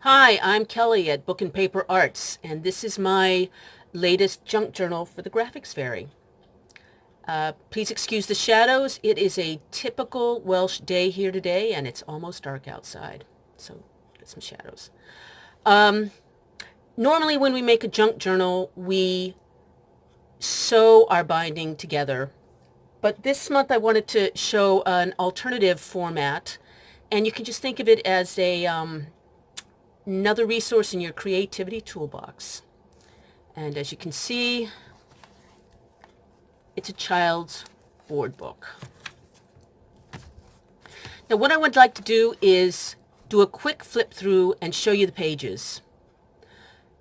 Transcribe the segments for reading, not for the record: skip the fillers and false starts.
Hi, I'm Kelly at Book and Paper Arts, and this is my latest junk journal for the Graphics Fairy. Please excuse the shadows. It is a typical Welsh day here today, and it's almost dark outside, so get some shadows. Normally when we make a junk journal, we sew our binding together, but this month I wanted to show an alternative format, and you can just think of it as another resource in your creativity toolbox. And as you can see, it's a child's board book. Now what I would like to do is do a quick flip through and show you the pages.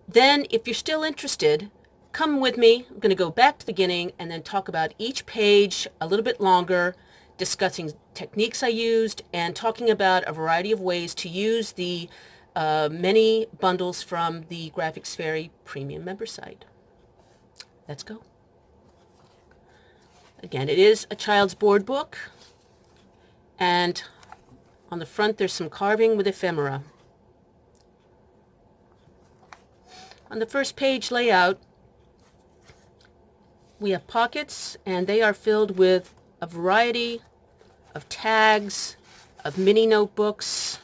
Then if you're still interested, come with me. I'm going to go back to the beginning and then talk about each page a little bit longer, discussing techniques I used and talking about a variety of ways to use the many bundles from the Graphics Fairy premium member site. Let's go. Again, it is a child's board book, and on the front there's some carving with ephemera. On the first page layout, we have pockets, and they are filled with a variety of tags, of mini notebooks,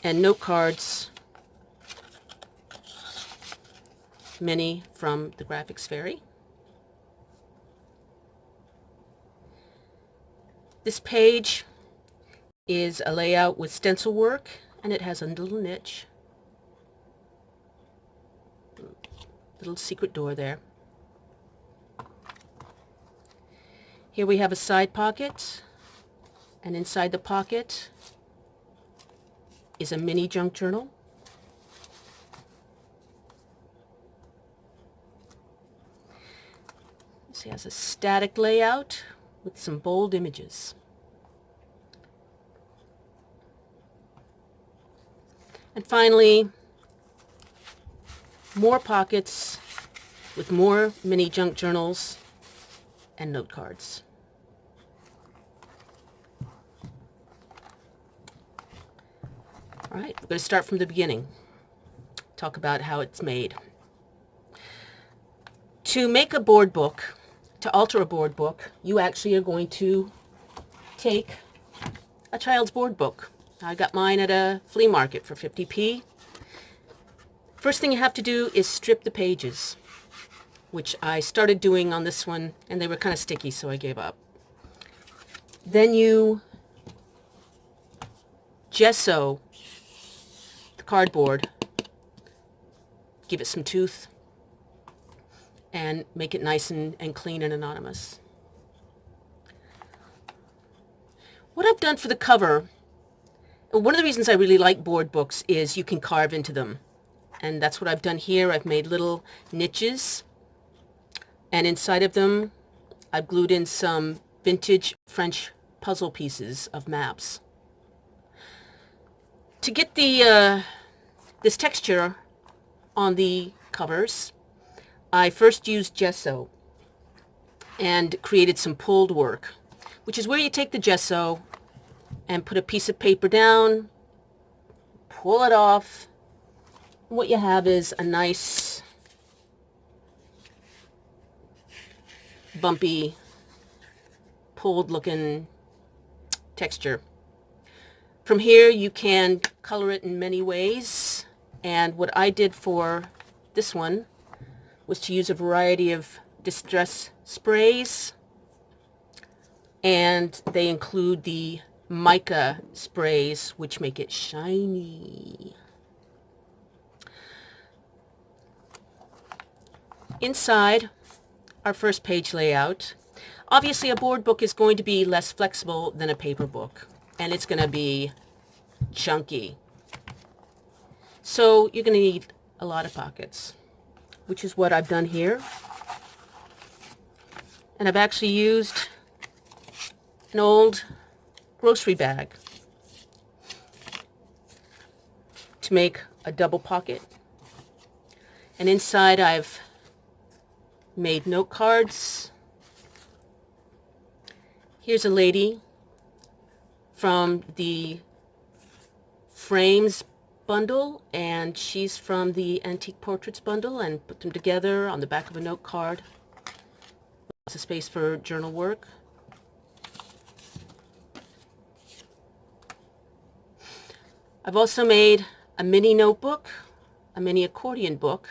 and note cards, many from the Graphics Fairy. This page is a layout with stencil work, and it has a little niche, little secret door there. Here we have a side pocket, and inside the pocket is a mini junk journal. This has a static layout with some bold images. And finally, more pockets with more mini junk journals and note cards. All right, we're going to start from the beginning. Talk about how it's made. To make a board book, to alter a board book, you actually are going to take a child's board book. I got mine at a flea market for 50p. First thing you have to do is strip the pages, which I started doing on this one, and they were kind of sticky, so I gave up. Then you gesso the cardboard, give it some tooth, and make it nice and clean and anonymous. What I've done for the cover, one of the reasons I really like board books is you can carve into them. And that's what I've done here. I've made little niches, and inside of them I've glued in some vintage French puzzle pieces of maps. To get this texture on the covers, I first used gesso and created some pulled work, which is where you take the gesso and put a piece of paper down, pull it off. What you have is a nice bumpy, pulled looking texture. From here you can color it in many ways, and what I did for this one was to use a variety of distress sprays, and they include the mica sprays, which make it shiny. Inside our first page layout, obviously a board book is going to be less flexible than a paper book, and it's going to be chunky. So you're going to need a lot of pockets, which is what I've done here. And I've actually used an old grocery bag to make a double pocket. And inside I've made note cards. Here's a lady from the frames bundle, and she's from the Antique Portraits bundle, and put them together on the back of a note card. Lots of space for journal work. I've also made a mini notebook, a mini accordion book,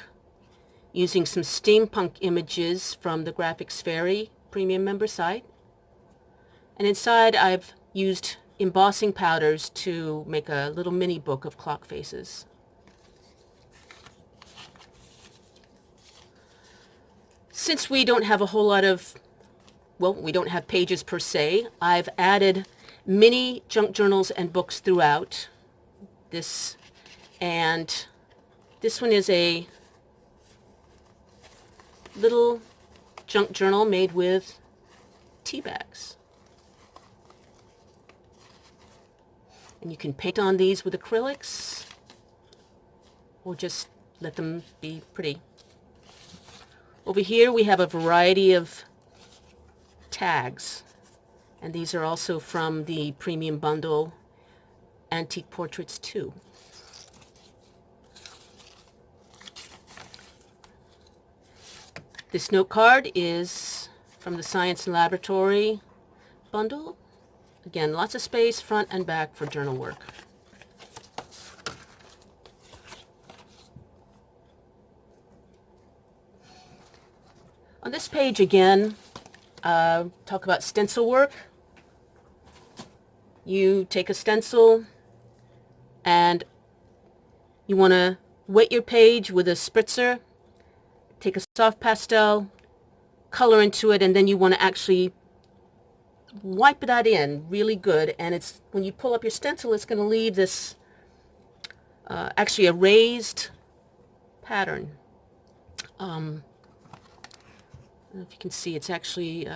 using some steampunk images from the Graphics Fairy premium member site. And inside I've used embossing powders to make a little mini book of clock faces. Since we don't have a whole lot of, well, we don't have pages per se, I've added mini junk journals and books throughout. This one is a little junk journal made with tea bags. And you can paint on these with acrylics or just let them be pretty. Over here we have a variety of tags, and these are also from the premium bundle Antique Portraits 2. This note card is from the Science and Laboratory bundle. Again, lots of space front and back for journal work. On this page again, talk about stencil work. You take a stencil and you want to wet your page with a spritzer, take a soft pastel, color into it, and then you want to actually wipe that in really good. And it's when you pull up your stencil, it's going to leave this actually a raised pattern. I don't know if you can see, it's actually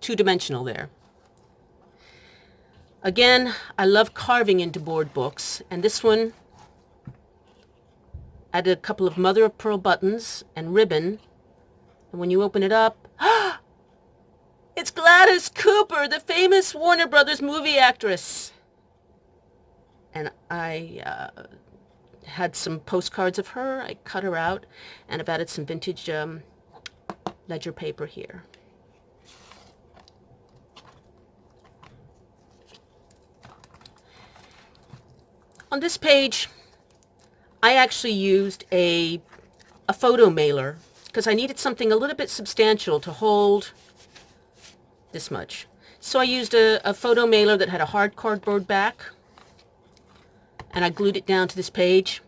two-dimensional there. Again, I love carving into board books, and this one added a couple of mother of pearl buttons and ribbon, and when you open it up, it's Gladys Cooper, the famous Warner Brothers movie actress. And I had some postcards of her. I cut her out, and I've added some vintage ledger paper here. On this page, I actually used a photo mailer because I needed something a little bit substantial to hold this much. So I used a photo mailer that had a hard cardboard back, and I glued it down to this page,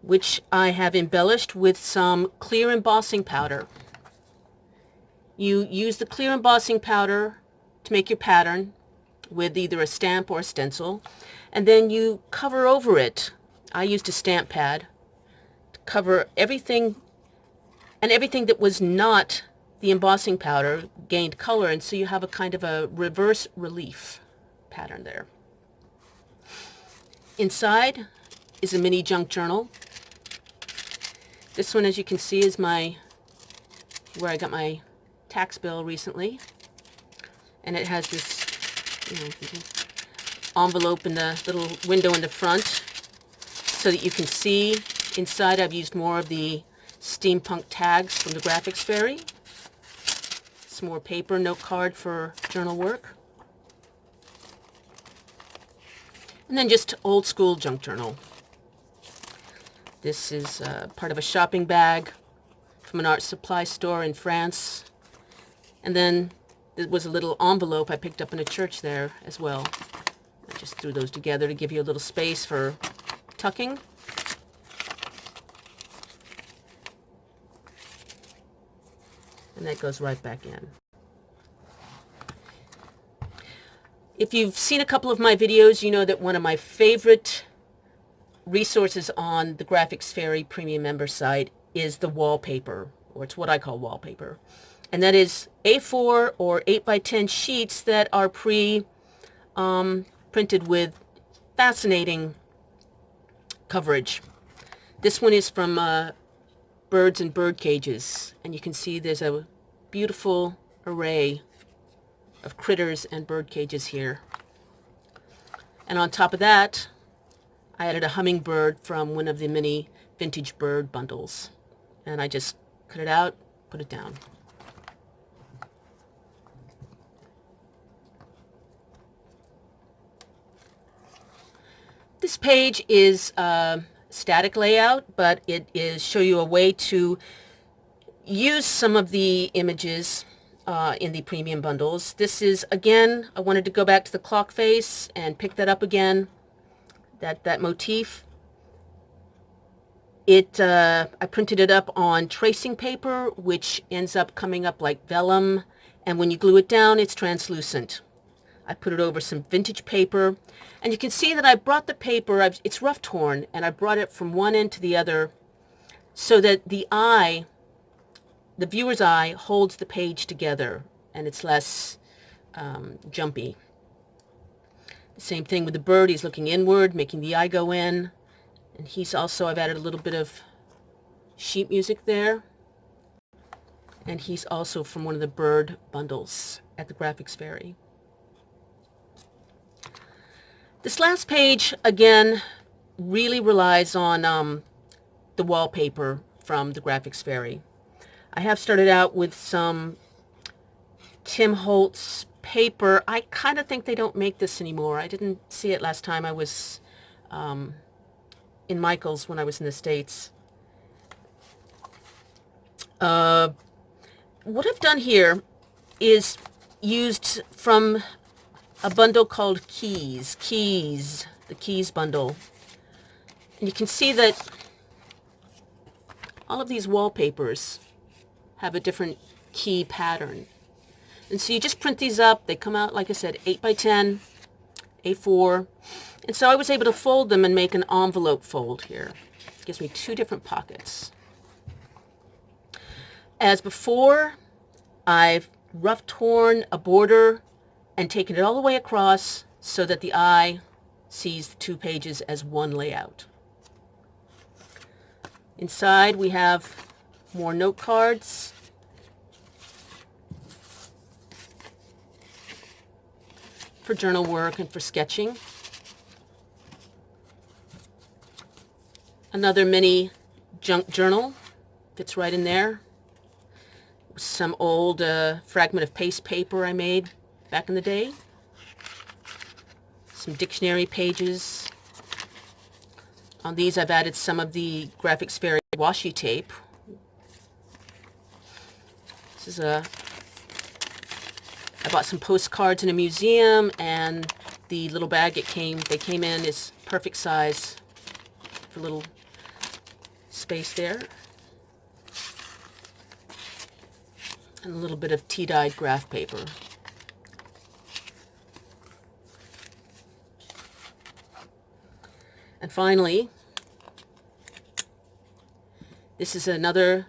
which I have embellished with some clear embossing powder. You use the clear embossing powder to make your pattern with either a stamp or a stencil, and then you cover over it. I used a stamp pad to cover everything, and everything that was not the embossing powder gained color, and so you have a kind of a reverse relief pattern there. Inside is a mini junk journal. This one, as you can see, is where I got my tax bill recently, and it has this envelope in the little window in the front so that you can see inside. I've used more of the steampunk tags from the Graphics Fairy. Some more paper, note card for journal work. And then just old school junk journal. This is part of a shopping bag from an art supply store in France. And then there was a little envelope I picked up in a church there as well. I just threw those together to give you a little space for tucking. And that goes right back in. If you've seen a couple of my videos, you know that one of my favorite resources on the Graphics Fairy premium member site is the Wallpaper, or it's what I call Wallpaper. And that is A4 or 8x10 sheets that are printed with fascinating coverage. This one is from birds and bird cages, and you can see there's a beautiful array of critters and bird cages here. And on top of that, I added a hummingbird from one of the mini vintage bird bundles. And I just cut it out, put it down. This page is a static layout, but it is show you a way to use some of the images in the premium bundles. This is, again, I wanted to go back to the clock face and pick that up again, that motif. I printed it up on tracing paper, which ends up coming up like vellum, and when you glue it down, it's translucent. I put it over some vintage paper, and you can see that I brought the paper, it's rough torn, and I brought it from one end to the other so that the viewer's eye holds the page together, and it's less jumpy. The same thing with the bird. He's looking inward, making the eye go in. And he's also, I've added a little bit of sheet music there. And he's also from one of the bird bundles at the Graphics Fairy. This last page, again, really relies on the wallpaper from the Graphics Fairy. I have started out with some Tim Holtz paper. I kind of think they don't make this anymore. I didn't see it last time I was in Michael's when I was in the States. What I've done here is used from a bundle called Keys, the Keys bundle. And you can see that all of these wallpapers have a different key pattern. And so you just print these up. They come out, like I said, 8 by 10, A4. And so I was able to fold them and make an envelope fold here. It gives me 2 different pockets. As before, I've rough torn a border and taken it all the way across so that the eye sees the 2 pages as one layout. Inside we have more note cards. For journal work and for sketching. Another mini junk journal fits right in there. Some old fragment of paste paper I made back in the day. Some dictionary pages. On these I've added some of the Graphics Fairy washi tape. This is I bought some postcards in a museum, and the little bag they came in is perfect size for a little space there. And a little bit of tea-dyed graph paper. And finally, this is another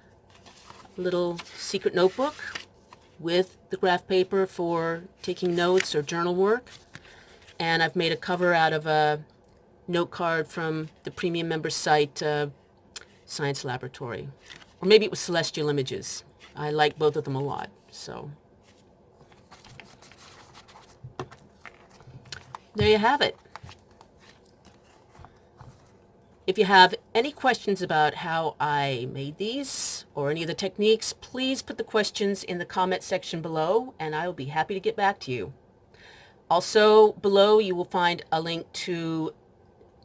little secret notebook with the graph paper for taking notes or journal work. And I've made a cover out of a note card from the premium member site, Science Laboratory. Or maybe it was Celestial Images. I like both of them a lot, so. There you have it. If you have any questions about how I made these or any of the techniques, please put the questions in the comment section below, and I will be happy to get back to you. Also, below you will find a link to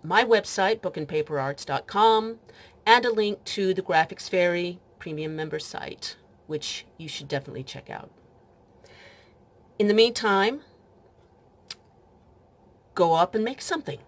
my website, bookandpaperarts.com, and a link to the Graphics Fairy premium member site, which you should definitely check out. In the meantime, go up and make something.